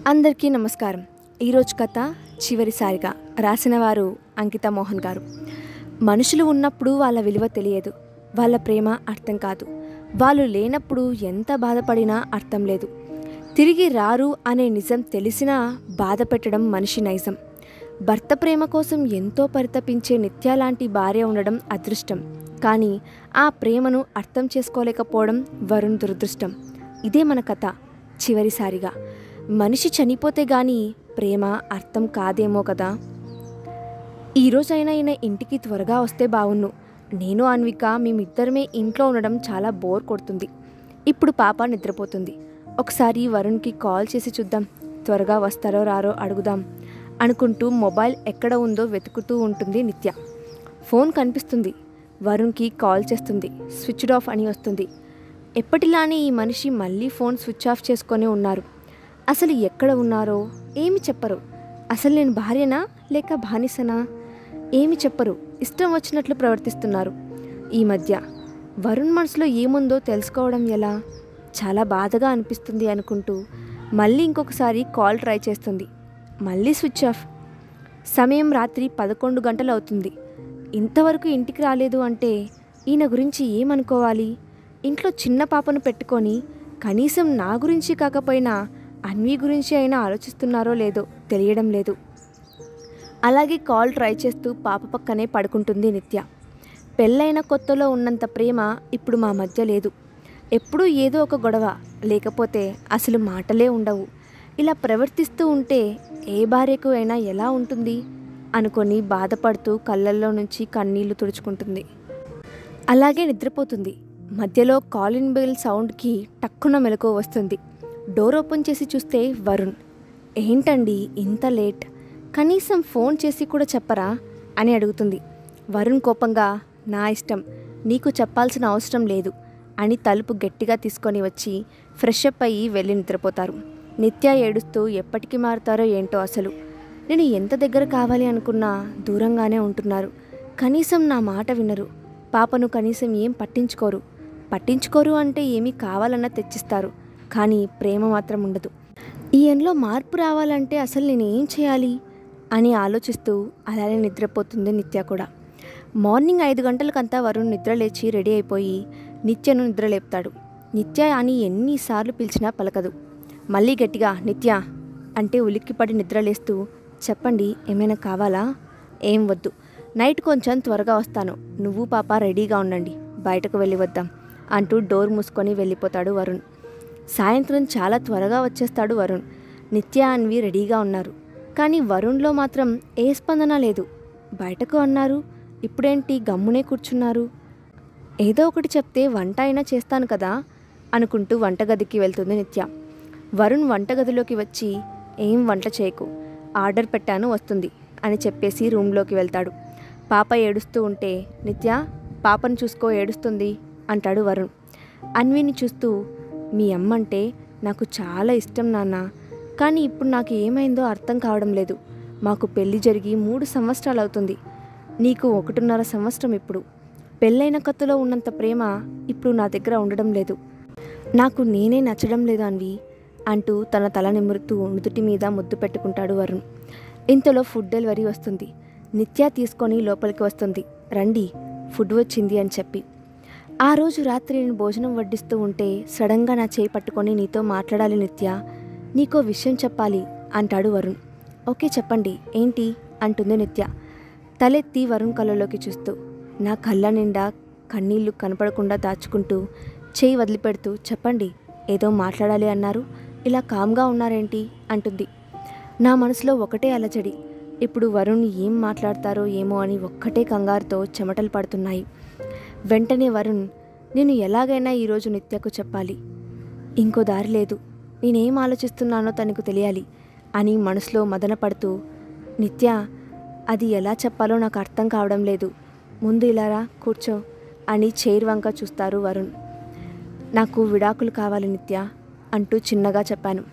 అందరికీ నమస్కారం. ఈరోజు కథ చివరిసారిగా రాసిన వారు అంకిత మోహన్ గారు. మనుషులు ఉన్నప్పుడు వాళ్ళ విలువ తెలియదు, వాళ్ళ ప్రేమ అర్థం కాదు. వాళ్ళు లేనప్పుడు ఎంత బాధపడినా అర్థం లేదు. తిరిగి రారు అనే నిజం తెలిసినా బాధ పెట్టడం మనిషి నైజం. భర్త ప్రేమ కోసం ఎంతో పరితపించే నిత్య లాంటి భార్య ఉండడం అదృష్టం. కానీ ఆ ప్రేమను అర్థం చేసుకోలేకపోవడం వరుణ్ దురదృష్టం. ఇదే మన కథ చివరిసారిగా. మనిషి చనిపోతే గానీ ప్రేమ అర్థం కాదేమో కదా. ఈరోజైనా ఈయన ఇంటికి త్వరగా వస్తే బావున్ను. నేను అన్విక మేమిద్దరమే ఇంట్లో ఉండడం చాలా బోర్ కొడుతుంది. ఇప్పుడు పాప నిద్రపోతుంది. ఒకసారి వరుణ్కి కాల్ చేసి చూద్దాం, త్వరగా వస్తారో రారో అడుగుదాం అనుకుంటూ మొబైల్ ఎక్కడ ఉందో వెతుకుతూ ఉంటుంది నిత్య. ఫోన్ కనిపిస్తుంది. వరుణ్కి కాల్ చేస్తుంది. స్విచ్డ్ ఆఫ్ అని వస్తుంది. ఎప్పటిలానే ఈ మనిషి మళ్ళీ ఫోన్ స్విచ్ ఆఫ్ చేసుకొని ఉన్నారు. అసలు ఎక్కడ ఉన్నారో ఏమి చెప్పరు. అసలు నేను భార్యనా లేక బానిసనా ఏమి చెప్పరు. ఇష్టం వచ్చినట్లు ప్రవర్తిస్తున్నారు. ఈ మధ్య వరుణ్ మనసులో ఏముందో తెలుసుకోవడం ఎలా? చాలా బాధగా అనిపిస్తుంది అనుకుంటూ మళ్ళీ ఇంకొకసారి కాల్ ట్రై చేస్తుంది. మళ్ళీ స్విచ్ ఆఫ్. సమయం రాత్రి 11 గంటలు అవుతుంది. ఇంతవరకు ఇంటికి రాలేదు అంటే ఈయన గురించి ఏమనుకోవాలి? ఇంట్లో చిన్న పాపను పెట్టుకొని కనీసం నా గురించి కాకపోయినా అన్వి గురించి అయినా ఆలోచిస్తున్నారో లేదో తెలియడం లేదు. అలాగే కాల్ ట్రై చేస్తూ పాప పక్కనే పడుకుంటుంది నిత్య. పెళ్ళైన కొత్తలో ఉన్నంత ప్రేమ ఇప్పుడు మా మధ్య లేదు. ఎప్పుడూ ఏదో ఒక గొడవ, లేకపోతే అసలు మాటలే ఉండవు. ఇలా ప్రవర్తిస్తూ ఉంటే ఏ భార్యకు అయినా ఎలా ఉంటుంది అనుకొని బాధపడుతూ కళ్ళల్లో నుంచి కన్నీళ్లు తుడుచుకుంటుంది. అలాగే నిద్రపోతుంది. మధ్యలో కాలింగ్ బెల్ సౌండ్కి టక్కున మెలకువ వస్తుంది. డోర్ ఓపెన్ చేసి చూస్తే వరుణ్. ఏంటండి ఇంత లేట్? కనీసం ఫోన్ చేసి కూడా చెప్పరా అని అడుగుతుంది. వరుణ్ కోపంగా, నా ఇష్టం, నీకు చెప్పాల్సిన అవసరం లేదు అని తలుపు గట్టిగా తీసుకొని వచ్చి ఫ్రెష్ అప్ అయ్యి వెళ్ళి నిద్రపోతారు. నిత్య ఏడుస్తూ ఎప్పటికి మారుతారో ఏంటో అసలు. నేను ఎంత దగ్గర కావాలి అనుకున్నా దూరంగానే ఉంటున్నారు. కనీసం నా మాట వినరు. పాపను కనీసం ఏం పట్టించుకోరు అంటే ఏమీ కావాలన్నా తెచ్చిస్తారు. కానీ ప్రేమ మాత్రం ఉండదు. ఈయనలో మార్పు రావాలంటే అసలు నేను ఏం చేయాలి అని ఆలోచిస్తూ అలానే నిద్రపోతుంది నిత్య కూడా. మార్నింగ్ 5 గంటలకంతా వరుణ్ నిద్ర లేచి రెడీ అయిపోయి నిత్యను నిద్రలేపుతాడు. నిత్య అని ఎన్నిసార్లు పిలిచినా పలకదు. మళ్ళీ గట్టిగా నిత్య అంటే ఉలిక్కిపడి నిద్రలేస్తూ, చెప్పండి, ఏమైనా కావాలా? ఏం వద్దు, నైట్ కొంచెం త్వరగా వస్తాను, నువ్వు పాప రెడీగా ఉండండి, బయటకు వెళ్ళి వద్దాం అంటూ డోర్ మూసుకొని వెళ్ళిపోతాడు వరుణ్. సాయంత్రం చాలా త్వరగా వచ్చేస్తాడు వరుణ్. నిత్య అన్వి రెడీగా ఉన్నారు. కానీ వరుణ్లో మాత్రం ఏ స్పందన లేదు. బయటకు అన్నారు, ఇప్పుడేంటి గమ్మునే కూర్చున్నారు? ఏదో ఒకటి చెప్తే వంట అయినా చేస్తాను కదా అనుకుంటూ వంటగదికి వెళ్తుంది నిత్య. వరుణ్ వంటగదిలోకి వచ్చి, ఏం వంట చేయకు, ఆర్డర్ పెట్టాను వస్తుంది అని చెప్పేసి రూమ్లోకి వెళ్తాడు. పాప ఏడుస్తూ ఉంటే, నిత్య పాపను చూసుకో, ఏడుస్తుంది అంటాడు వరుణ్. అన్విని చూస్తూ, మీ అమ్మంటే నాకు చాలా ఇష్టం నాన్న, కానీ ఇప్పుడు నాకు ఏమైందో అర్థం కావడం లేదు. మాకు పెళ్లి జరిగి 3 సంవత్సరాలు అవుతుంది, నీకు 1.5 సంవత్సరం. ఇప్పుడు పెళ్ళైన కొత్తలో ఉన్నంత ప్రేమ ఇప్పుడు నా దగ్గర ఉండడం లేదు. నాకు నేనే నచ్చడం లేదు అన్వి అంటూ తన తల నిమురుతూ నుదుటి మీద ముద్దు పెట్టుకుంటాడు వరుణ్. ఇంతలో ఫుడ్ డెలివరీ వస్తుంది. నిత్య తీసుకొని లోపలికి వస్తుంది. రండి, ఫుడ్ వచ్చింది అని చెప్పి. ఆ రోజు రాత్రి నేను భోజనం వడ్డిస్తూ ఉంటే సడన్గా నా చేయి పట్టుకొని, నీతో మాట్లాడాలి నిత్య, నీకో విషయం చెప్పాలి అంటాడు వరుణ్. ఓకే చెప్పండి, ఏంటి అంటుంది నిత్య తలెత్తి వరుణ్ కళ్ళలోకి చూస్తూ. నా కళ్ళ నిండా కన్నీళ్లు కనపడకుండా దాచుకుంటూ చేయి వదిలిపెడుతూ, చెప్పండి, ఏదో మాట్లాడాలి అన్నారు, ఇలా కామ్గా ఉన్నారేంటి అంటుంది. నా మనసులో ఒకటే అలజడి. ఇప్పుడు వరుణ్ ఏం మాట్లాడతారో ఏమో అని ఒక్కటే కంగారుతో చెమటలు పడుతున్నాయి. వెంటనే వరుణ్, నేను ఎలాగైనా ఈరోజు నిత్యకు చెప్పాలి, ఇంకో దారి లేదు, నేనేం ఆలోచిస్తున్నానో తనకు తెలియాలి అని మనసులో మదన పడుతూ, నిత్య అది ఎలా చెప్పాలో నాకు అర్థం కావడం లేదు, ముందు ఇలా రా, కూర్చో అని చైర్ వంక చూస్తారు వరుణ్. నాకు విడాకులు కావాలి నిత్య అంటూ చిన్నగా చెప్పాను.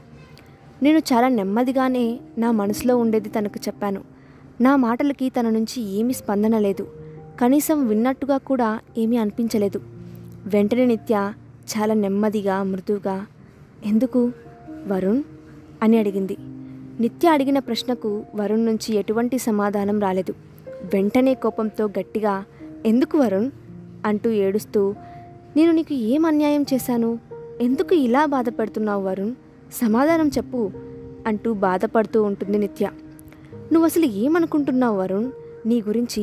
నేను చాలా నెమ్మదిగానే నా మనసులో ఉండేది తనకు చెప్పాను. నా మాటలకి తన నుంచి ఏమీ స్పందన లేదు. కనీసం విన్నట్టుగా కూడా ఏమీ అనిపించలేదు. వెంటనే నిత్య చాలా నెమ్మదిగా మృదువుగా, ఎందుకు వరుణ్ అని అడిగింది. నిత్య అడిగిన ప్రశ్నకు వరుణ్ నుంచి ఎటువంటి సమాధానం రాలేదు. వెంటనే కోపంతో గట్టిగా, ఎందుకు వరుణ్ అంటూ ఏడుస్తూ, నేను నీకు ఏం అన్యాయం చేశాను? ఎందుకు ఇలా బాధపడుతున్నావు వరుణ్? సమాధానం చెప్పు అంటూ బాధపడుతూ ఉంటుంది నిత్య. నువ్వు అసలు ఏమనుకుంటున్నావు వరుణ్? నీ గురించి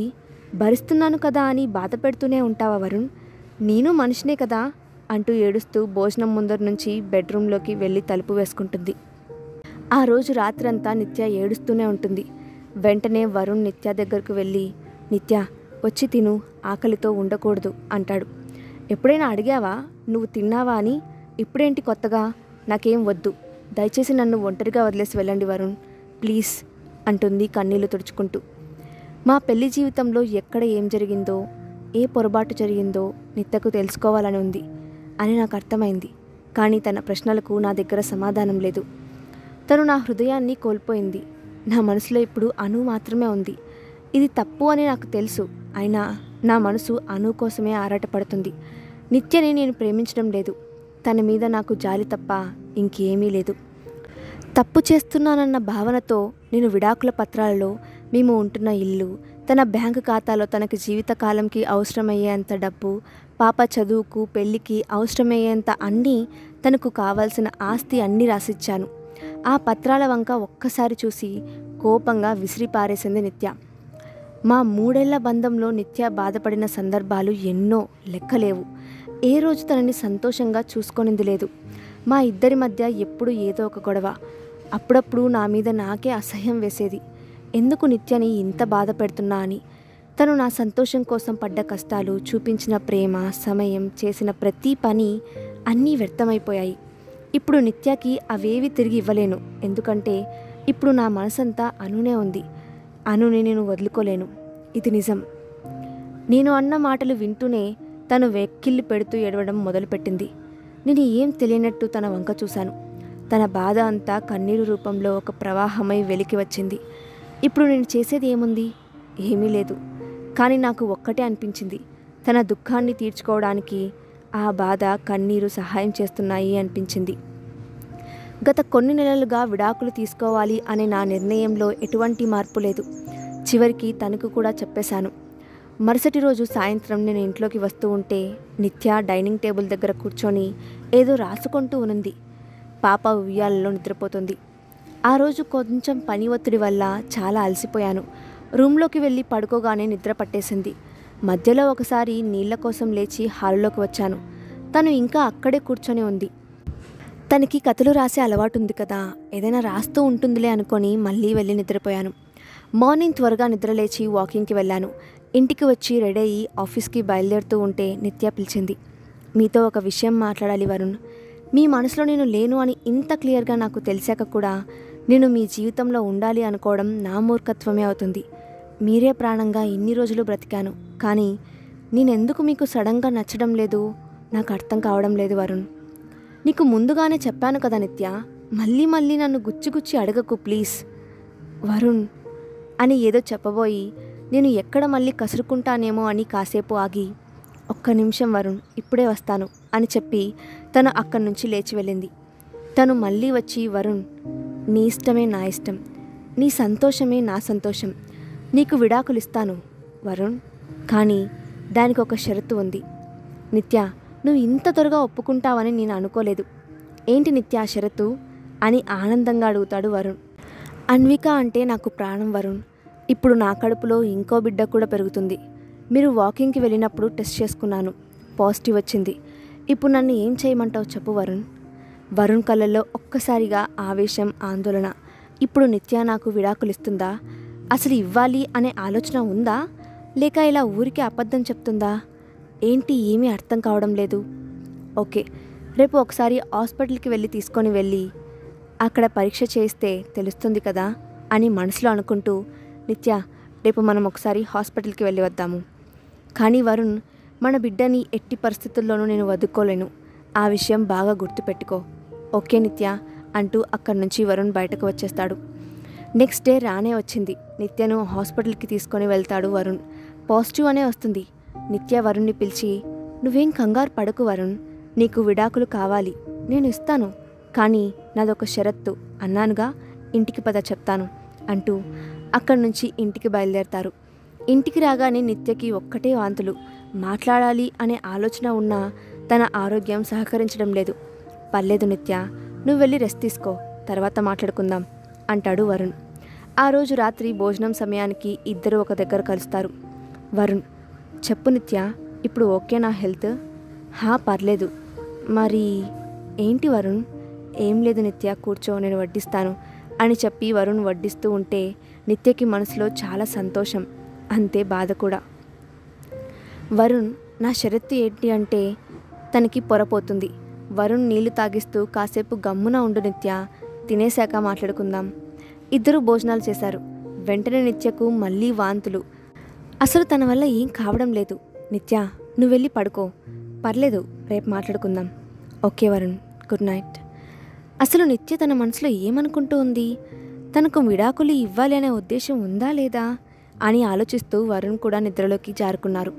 భరిస్తున్నాను కదా అని బాధ పెడుతూనే ఉంటావా వరుణ్? నేను మనిషినే కదా అంటూ ఏడుస్తూ భోజనం ముందర నుంచి బెడ్రూమ్లోకి వెళ్ళి తలుపు వేసుకుంటుంది. ఆ రోజు రాత్రంతా నిత్య ఏడుస్తూనే ఉంటుంది. వెంటనే వరుణ్ నిత్య దగ్గరకు వెళ్ళి, నిత్య వచ్చి తిను, ఆకలితో ఉండకూడదు అంటాడు. ఎప్పుడైనా అడిగావా నువ్వు తిన్నావా అని? ఇప్పుడేంటి కొత్తగా? నాకేం వద్దు, దయచేసి నన్ను ఒంటరిగా వదిలేసి వెళ్ళండి వరుణ్ ప్లీజ్ అంటుంది కన్నీళ్లు తుడుచుకుంటూ. మా పెళ్లి జీవితంలో ఎక్కడ ఏం జరిగిందో, ఏ పొరపాటు జరిగిందో నిత్యకు తెలుసుకోవాలని ఉంది అని నాకు అర్థమైంది. కానీ తన ప్రశ్నలకు నా దగ్గర సమాధానం లేదు. తను నా హృదయాన్ని కోల్పోయింది. నా మనసులో ఇప్పుడు అను మాత్రమే ఉంది. ఇది తప్పు అని నాకు తెలుసు. అయినా నా మనసు అను కోసమే ఆరాటపడుతుంది. నిత్యని నేను ప్రేమించడం లేదు. తన మీద నాకు జాలి తప్ప ఇంకేమీ లేదు. తప్పు చేస్తున్నానన్న భావనతో నేను విడాకుల పత్రాలలో మేము ఉంటున్న ఇల్లు, తన బ్యాంకు ఖాతాలో తనకి జీవితకాలంకి అవసరమయ్యేంత డబ్బు, పాప చదువుకు పెళ్ళికి అవసరమయ్యేంత అన్నీ, తనకు కావాల్సిన ఆస్తి అన్నీ రాసిచ్చాను. ఆ పత్రాల వంక ఒక్కసారి చూసి కోపంగా విసిరిపారేసింది నిత్య. మా 3 ఏళ్ల బంధంలో నిత్య బాధపడిన సందర్భాలు ఎన్నో, లెక్కలేవు. ఏ రోజు తనని సంతోషంగా చూసుకొనింది లేదు. మా ఇద్దరి మధ్య ఎప్పుడు ఏదో ఒక గొడవ. అప్పుడప్పుడు నా మీద నాకే అసహ్యం వేసేది. ఎందుకు నిత్యని ఇంత బాధ పెడుతున్నా అని. తను నా సంతోషం కోసం పడ్డ కష్టాలు, చూపించిన ప్రేమ, సమయం, చేసిన ప్రతి పని అన్నీ వ్యర్థమైపోయాయి. ఇప్పుడు నిత్యకి అవేవి తిరిగి ఇవ్వలేను. ఎందుకంటే ఇప్పుడు నా మనసంతా అనునే ఉంది. అనుని నేను వదులుకోలేను. ఇది నిజం. నేను అన్న మాటలు వింటూనే తను వెక్కిళ్ళు పెడుతూ ఏడవడం మొదలుపెట్టింది. నేను ఏం తెలియనట్టు తన వంక చూశాను. తన బాధ అంతా కన్నీరు రూపంలో ఒక ప్రవాహమై వెలికి వచ్చింది. ఇప్పుడు నేను చేసేది ఏముంది? ఏమీ లేదు. కానీ నాకు ఒక్కటే అనిపించింది, తన దుఃఖాన్ని తీర్చుకోవడానికి ఆ బాధ, కన్నీరు సహాయం చేస్తున్నాయి అనిపించింది. గత కొన్ని నెలలుగా విడాకులు తీసుకోవాలి అనే నా నిర్ణయంలో ఎటువంటి మార్పు లేదు. చివరికి తనకు కూడా చెప్పేశాను. మరుసటి రోజు సాయంత్రం నేను ఇంట్లోకి వస్తూ ఉంటే నిత్య డైనింగ్ టేబుల్ దగ్గర కూర్చొని ఏదో రాసుకుంటూ ఉన్నది. పాప ఉయ్యాలలో నిద్రపోతుంది. ఆ రోజు కొంచెం పని ఒత్తిడి వల్ల చాలా అలసిపోయాను. రూమ్లోకి వెళ్ళి పడుకోగానే నిద్ర పట్టేసింది. మధ్యలో ఒకసారి నీళ్ల కోసం లేచి హాలులోకి వచ్చాను. తను ఇంకా అక్కడే కూర్చొని ఉంది. తనకి కథలు రాసే అలవాటు ఉంది కదా, ఏదైనా రాస్తూ ఉంటుందిలే అనుకొని మళ్ళీ వెళ్ళి నిద్రపోయాను. మార్నింగ్ త్వరగా నిద్రలేచి వాకింగ్కి వెళ్ళాను. ఇంటికి వచ్చి రెడీ అయ్యి ఆఫీస్కి బయలుదేరుతూ ఉంటే నిత్య పిలిచింది. మీతో ఒక విషయం మాట్లాడాలి వరుణ్. మీ మనసులో నేను లేను అని ఇంత క్లియర్గా నాకు తెలిసాక కూడా నేను మీ జీవితంలో ఉండాలి అనుకోవడం నా మూర్ఖత్వమే అవుతుంది. మీరే ప్రాణంగా ఇన్ని రోజులు బ్రతికాను. కానీ నేనెందుకు మీకు సడన్గా నచ్చడం లేదు నాకు అర్థం కావడం లేదు వరుణ్. నీకు ముందుగానే చెప్పాను కదా నిత్య, మళ్ళీ మళ్ళీ నన్ను గుచ్చి అడగకు ప్లీజ్ వరుణ్ అని ఏదో చెప్పబోయి నేను ఎక్కడ మళ్ళీ కసురుకుంటానేమో అని కాసేపు ఆగి, ఒక్క నిమిషం వరుణ్, ఇప్పుడే వస్తాను అని చెప్పి తను అక్కడి నుంచి లేచి వెళ్ళింది. తను మళ్ళీ వచ్చి, వరుణ్ నీ ఇష్టమే నా ఇష్టం, నీ సంతోషమే నా సంతోషం, నీకు విడాకులు ఇస్తాను వరుణ్, కానీ దానికి ఒక షరతు ఉంది. నిత్య, నువ్వు ఇంత త్వరగా ఒప్పుకుంటావని నేను అనుకోలేదు. ఏంటి నిత్య ఆ షరతు అని ఆనందంగా అడుగుతాడు వరుణ్. అన్విక అంటే నాకు ప్రాణం వరుణ్. ఇప్పుడు నా కడుపులో ఇంకో బిడ్డ కూడా పెరుగుతుంది. మీరు వాకింగ్కి వెళ్ళినప్పుడు టెస్ట్ చేసుకున్నాను, పాజిటివ్ వచ్చింది. ఇప్పుడు నన్ను ఏం చేయమంటావు చెప్పు వరుణ్. వరుణ్ కళ్ళల్లో ఒక్కసారిగా ఆవేశం, ఆందోళన. ఇప్పుడు నిత్య నాకు విడాకులు ఇస్తుందా? అసలు ఇవ్వాలి అనే ఆలోచన ఉందా? లేక ఇలా ఊరికి అబద్ధం చెప్తుందా? ఏంటి ఏమీ అర్థం కావడం లేదు. ఓకే, రేపు ఒకసారి హాస్పిటల్కి తీసుకొని వెళ్ళి అక్కడ పరీక్ష చేస్తే తెలుస్తుంది కదా అని మనసులో అనుకుంటూ, నిత్య రేపు మనం ఒకసారి హాస్పిటల్కి వెళ్ళి వద్దాము. కానీ వరుణ్, మన బిడ్డని ఎట్టి పరిస్థితుల్లోనూ నేను వదుకోలేను. ఆ విషయం బాగా గుర్తుపెట్టుకో. ఓకే నిత్య అంటూ అక్కడి నుంచి వరుణ్ బయటకు వచ్చేస్తాడు. నెక్స్ట్ డే రానే వచ్చింది. నిత్యను హాస్పిటల్కి తీసుకొని వెళ్తాడు వరుణ్. పాజిటివ్ అనే వస్తుంది. నిత్య వరుణ్ని పిలిచి, నువ్వేం కంగారు పడకు వరుణ్, నీకు విడాకులు కావాలి, నేను ఇస్తాను, కానీ నాదొక షరత్తు అన్నానుగా, ఇంటికి పద చెప్తాను అంటూ అక్కడి నుంచి ఇంటికి బయలుదేరతారు. ఇంటికి రాగానే నిత్యకి ఒక్కటే వాంతులు. మాట్లాడాలి అనే ఆలోచన ఉన్నా తన ఆరోగ్యం సహకరించడం లేదు. పర్లేదు నిత్య, నువ్వు వెళ్ళి రెస్ట్ తీసుకో, తర్వాత మాట్లాడుకుందాం అంటాడు వరుణ్. ఆ రోజు రాత్రి భోజనం సమయానికి ఇద్దరు ఒక దగ్గర కలుస్తారు. వరుణ్, చెప్పు నిత్య, ఇప్పుడు ఓకేనా హెల్త్? పర్లేదు. మరి ఏంటి వరుణ్? ఏం లేదు నిత్య, కూర్చో, నేను వడ్డిస్తాను అని చెప్పి వరుణ్ వడ్డిస్తూ ఉంటే నిత్యకి మనసులో చాలా సంతోషం, అంతే బాధ కూడా. వరుణ్, నా షరత్తు ఏంటి అంటే తనకి పొరపోతుంది. వరుణ్ నీళ్లు తాగిస్తూ, కాసేపు గమ్మున ఉండు నిత్య, తినేశాక మాట్లాడుకుందాం. ఇద్దరు భోజనాలు చేశారు. వెంటనే నిత్యకు మళ్ళీ వాంతులు. అసలు తన వల్ల ఏం కావడం లేదు. నిత్య, నువ్వు వెళ్ళి పడుకో, పర్లేదు, రేపు మాట్లాడుకుందాం. Okay Varun, good night. అసలు నిత్య తన మనసులో ఏమనుకుంటూ ఉంది? తనకు విడాకులు ఇవ్వాలి అనే ఉద్దేశం ఉందా లేదా అని ఆలోచిస్తూ వరుణ్ కూడా నిద్రలోకి జారుకున్నారు.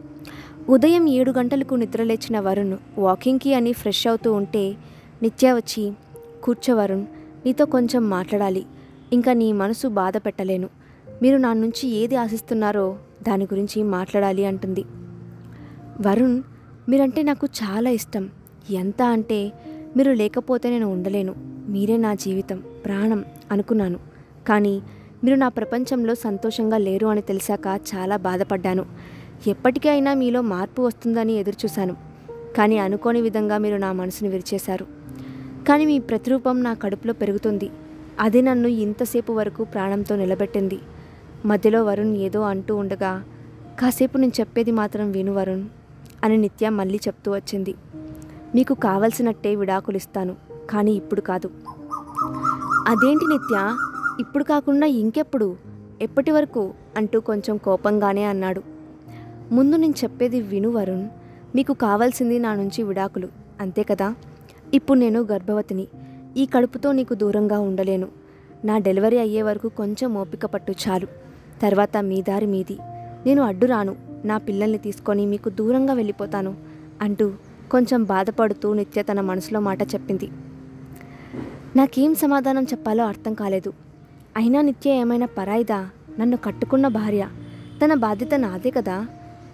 ఉదయం 7 గంటలకు నిద్రలేచిన వరుణ్ వాకింగ్కి అని ఫ్రెష్ అవుతూ ఉంటే నిత్య వచ్చి, కూర్చో వరుణ్, నీతో కొంచెం మాట్లాడాలి. ఇంకా నీ మనసు బాధ పెట్టలేను. మీరు నా నుంచి ఏది ఆశిస్తున్నారో దాని గురించి మాట్లాడాలి అంటుంది. వరుణ్, మీరంటే నాకు చాలా ఇష్టం. ఎంత అంటే మీరు లేకపోతే నేను ఉండలేను. మీరే నా జీవితం, ప్రాణం అనుకున్నాను. కానీ మీరు నా ప్రపంచంలో సంతోషంగా లేరు అని తెలిసాక చాలా బాధపడ్డాను. ఎప్పటికైనా మీలో మార్పు వస్తుందని ఎదురుచూశాను. కానీ అనుకోని విధంగా మీరు నా మనసును విరిచేశారు. కానీ మీ ప్రతిరూపం నా కడుపులో పెరుగుతుంది. అది నన్ను ఇంతసేపు వరకు ప్రాణంతో నిలబెట్టింది. మధ్యలో వరుణ్ ఏదో అంటూ ఉండగా, కాసేపు నేను చెప్పేది మాత్రం విను వరుణ్ అని నిత్య మళ్ళీ చెప్తూ వచ్చింది. మీకు కావలసినట్టే విడాకులు ఇస్తాను, కానీ ఇప్పుడు కాదు. అదేంటి నిత్య, ఇప్పుడు కాకుండా ఇంకెప్పుడు, ఎప్పటి వరకు అంటూ కొంచెం కోపంగానే అన్నాడు. ముందు నేను చెప్పేది విను వరుణ్, మీకు కావాల్సింది నా నుంచి విడాకులు, అంతే కదా? ఇప్పుడు నేను గర్భవతిని. ఈ కడుపుతో నీకు దూరంగా ఉండలేను. నా డెలివరీ అయ్యే వరకు కొంచెం ఓపిక పట్టు చాలు. తర్వాత మీ దారి మీది. నేను అడ్డు రాను. నా పిల్లల్ని తీసుకొని మీకు దూరంగా వెళ్ళిపోతాను అంటూ కొంచెం బాధపడుతూ నిత్య తన మనసులో మాట చెప్పింది. నాకేం సమాధానం చెప్పాలో అర్థం కాలేదు. అయినా నిత్య ఏమైనా పరాయిదా? నన్ను కట్టుకున్న భార్య. తన బాధ్యత నాదే కదా.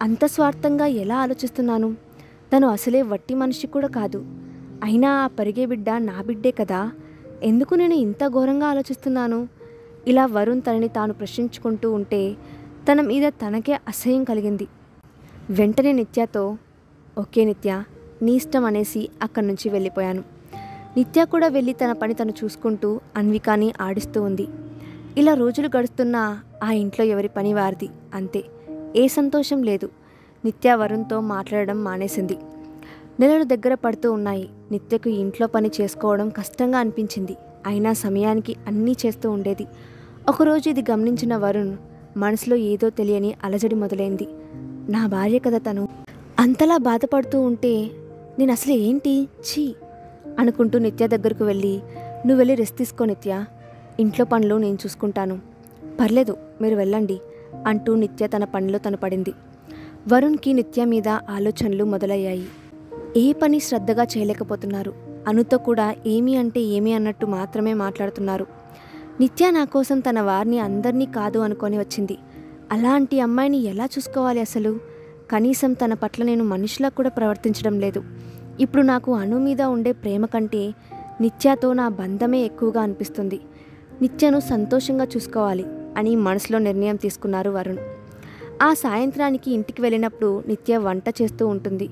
అంత స్వార్థంగా ఎలా ఆలోచిస్తున్నాను? తను అసలే వట్టి మనిషి కూడా కాదు. అయినా ఆ పరిగే బిడ్డ నా బిడ్డే కదా. ఎందుకు నేను ఇంత ఘోరంగా ఆలోచిస్తున్నాను? ఇలా వరుణ్ తనని తాను ప్రశ్నించుకుంటూ ఉంటే తన మీద తనకే అసహ్యం కలిగింది. వెంటనే నిత్యతో, ఓకే నిత్య, నీ ఇష్టం అనేసి అక్కడి నుంచి వెళ్ళిపోయాను. నిత్య కూడా వెళ్ళి తన పని తను చూసుకుంటూ అన్వికాని ఆడిస్తూ ఉంది. ఇలా రోజులు గడుస్తున్నా ఆ ఇంట్లో ఎవరి పని వారిది, అంతే. ఏ సంతోషం లేదు. నిత్య వరుణ్తో మాట్లాడడం మానేసింది. నెలలు దగ్గర పడుతూ ఉన్నాయి. నిత్యకు ఇంట్లో పని చేసుకోవడం కష్టంగా అనిపించింది. అయినా సమయానికి అన్నీ చేస్తూ ఉండేది. ఒకరోజు ఇది గమనించిన వరుణ్ మనసులో ఏదో తెలియని అలజడి మొదలైంది. నా భార్య కదా తను, అంతలా బాధపడుతూ ఉంటే నేను అసలు ఏంటి ఛీ అనుకుంటూ నిత్య దగ్గరకు వెళ్ళి, నువ్వు వెళ్ళి రెస్ట్ తీసుకో నిత్య, ఇంట్లో పనులు నేను చూసుకుంటాను. పర్లేదు, మీరు వెళ్ళండి అంటూ నిత్య తన పనిలో తను పడింది. వరుణ్కి నిత్య మీద ఆలోచనలు మొదలయ్యాయి. ఏ పని శ్రద్ధగా చేయలేకపోతున్నారు. అనుతో కూడా ఏమి అంటే ఏమి అన్నట్టు మాత్రమే మాట్లాడుతున్నారు. నిత్య నా కోసం తన వారిని అందరినీ కాదు అనుకొని వచ్చింది. అలాంటి అమ్మాయిని ఎలా చూసుకోవాలి అసలు? కనీసం తన పట్ల నేను మనిషిలా కూడా ప్రవర్తించడం లేదు. ఇప్పుడు నాకు అను మీద ఉండే ప్రేమ కంటే నిత్యతో నా బంధమే ఎక్కువగా అనిపిస్తుంది. నిత్యను సంతోషంగా చూసుకోవాలి అని మనసులో నిర్ణయం తీసుకున్నారు వరుణ్. ఆ సాయంత్రానికి ఇంటికి వెళ్ళినప్పుడు నిత్య వంట చేస్తూ ఉంటుంది.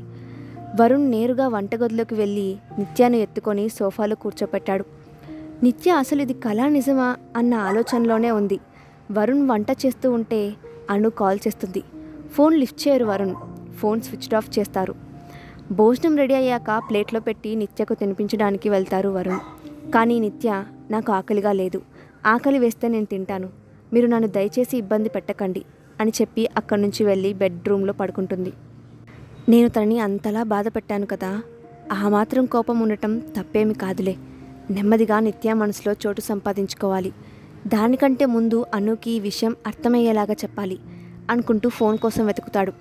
వరుణ్ నేరుగా వంటగదిలోకి వెళ్ళి నిత్యను ఎత్తుకొని సోఫాలో కూర్చోపెట్టాడు. నిత్య అసలు ఇది కళా నిజమా అన్న ఆలోచనలోనే ఉంది. వరుణ్ వంట చేస్తూ ఉంటే అను కాల్ చేస్తుంది. ఫోన్ లిఫ్ట్ చేయరు వరుణ్. ఫోన్ స్విచ్ ఆఫ్ చేస్తారు. భోజనం రెడీ అయ్యాక ప్లేట్లో పెట్టి నిత్యకు తినిపించడానికి వెళ్తారు వరుణ్. కానీ నిత్య, నాకు ఆకలిగా లేదు, ఆకలి వేస్తే నేను తింటాను, మీరు నన్ను దయచేసి ఇబ్బంది పెట్టకండి అని చెప్పి అక్కడి నుంచి వెళ్ళి బెడ్రూమ్లో పడుకుంటుంది. నేను తనని అంతలా బాధ పెట్టాను కదా, ఆ మాత్రం కోపం ఉండటం తప్పేమి కాదులే. నెమ్మదిగా నిత్య మనసులో చోటు సంపాదించుకోవాలి. దానికంటే ముందు అనుకి ఈ విషయం అర్థమయ్యేలాగా చెప్పాలి అనుకుంటూ ఫోన్ కోసం వెతుకుతాడు.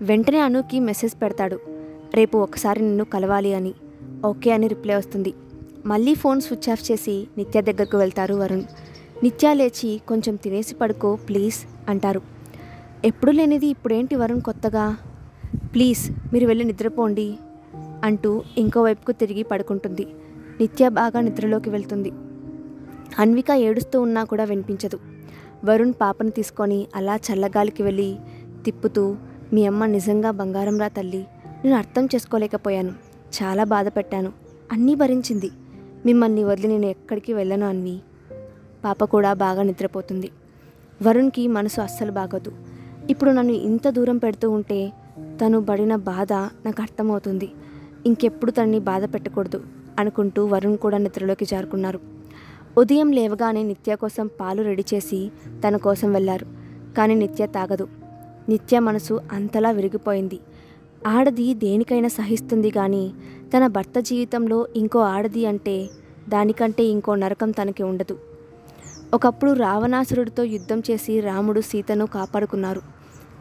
వెంటనే అనుకి మెసేజ్ పెడతాడు, రేపు ఒకసారి నిన్ను కలవాలి అని. ఓకే అని రిప్లై వస్తుంది. మళ్ళీ ఫోన్ స్విచ్ ఆఫ్ చేసి నిత్య దగ్గరకు వెళ్తారు వరుణ్. నిత్య లేచి కొంచెం తినేసి పడుకో ప్లీజ్ అంటారు. ఎప్పుడు లేనిది ఇప్పుడేంటి వరుణ్ కొత్తగా? ప్లీజ్ మీరు వెళ్ళి నిద్రపోండి అంటూ ఇంకోవైపుకు తిరిగి పడుకుంటుంది. నిత్య బాగా నిద్రలోకి వెళ్తుంది. అన్విక ఏడుస్తూ ఉన్నా కూడా వినిపించదు. వరుణ్ పాపను తీసుకొని అలా చల్లగాలికి వెళ్ళి తిప్పుతూ, మీ అమ్మ నిజంగా బంగారంరా తల్లి, నేను అర్థం చేసుకోలేకపోయాను, చాలా బాధ పెట్టాను, అన్నీ భరించింది, మిమ్మల్ని వదిలి నేను ఎక్కడికి వెళ్ళను అన్వి. పాప కూడా బాగా నిద్రపోతుంది. వరుణ్కి మనసు అస్సలు బాగోదు. ఇప్పుడు నన్ను ఇంత దూరం పెడుతూ ఉంటే తను పడిన బాధ నాకు అర్థమవుతుంది. ఇంకెప్పుడు తనని బాధ పెట్టకూడదు అనుకుంటూ వరుణ్ కూడా నిద్రలోకి జారుకున్నారు. ఉదయం లేవగానే నిత్య కోసం పాలు రెడీ చేసి తన కోసం వెళ్ళారు. కానీ నిత్య తాగదు. నిత్య మనసు అంతలా విరిగిపోయింది. ఆడది దేనికైనా సహిస్తుంది కానీ తన భర్త జీవితంలో ఇంకో ఆడది అంటే దానికంటే ఇంకో నరకం తనకి ఉండదు. ఒకప్పుడు రావణాసురుడితో యుద్ధం చేసి రాముడు సీతను కాపాడుకున్నారు.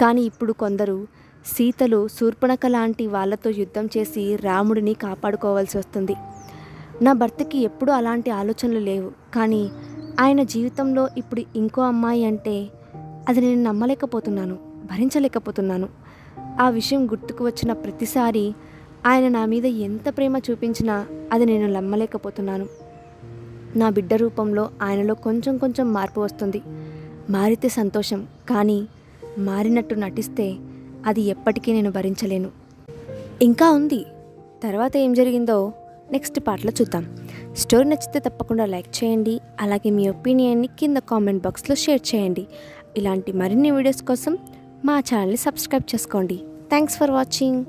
కానీ ఇప్పుడు కొందరు సీతలు శూర్పణఖ లాంటి వాళ్ళతో యుద్ధం చేసి రాముడిని కాపాడుకోవాల్సి వస్తుంది. నా భర్తకి ఎప్పుడూ అలాంటి ఆలోచనలు లేవు, కానీ ఆయన జీవితంలో ఇప్పుడు ఇంకో అమ్మాయి అంటే అది నేను నమ్మలేకపోతున్నాను, భరించలేకపోతున్నాను. ఆ విషయం గుర్తుకు వచ్చిన ప్రతిసారి ఆయన నా మీద ఎంత ప్రేమ చూపించినా అది నేను నమ్మలేకపోతున్నాను. నా బిడ్డ రూపంలో ఆయనలో కొంచెం కొంచెం మార్పు వస్తుంది. మారితే సంతోషం, కానీ మారినట్టు నటిస్తే అది ఎప్పటికీ నేను భరించలేను. ఇంకా ఉంది, తర్వాత ఏం జరిగిందో నెక్స్ట్ పార్ట్లో చూద్దాం. స్టోరీ నచ్చితే తప్పకుండా లైక్ చేయండి. అలాగే మీ ఒపీనియన్ని కింద కామెంట్ బాక్స్లో షేర్ చేయండి. ఇలాంటి మరిన్ని వీడియోస్ కోసం మా ఛానల్ని సబ్స్క్రైబ్ చేసుకోండి. Thanks for watching.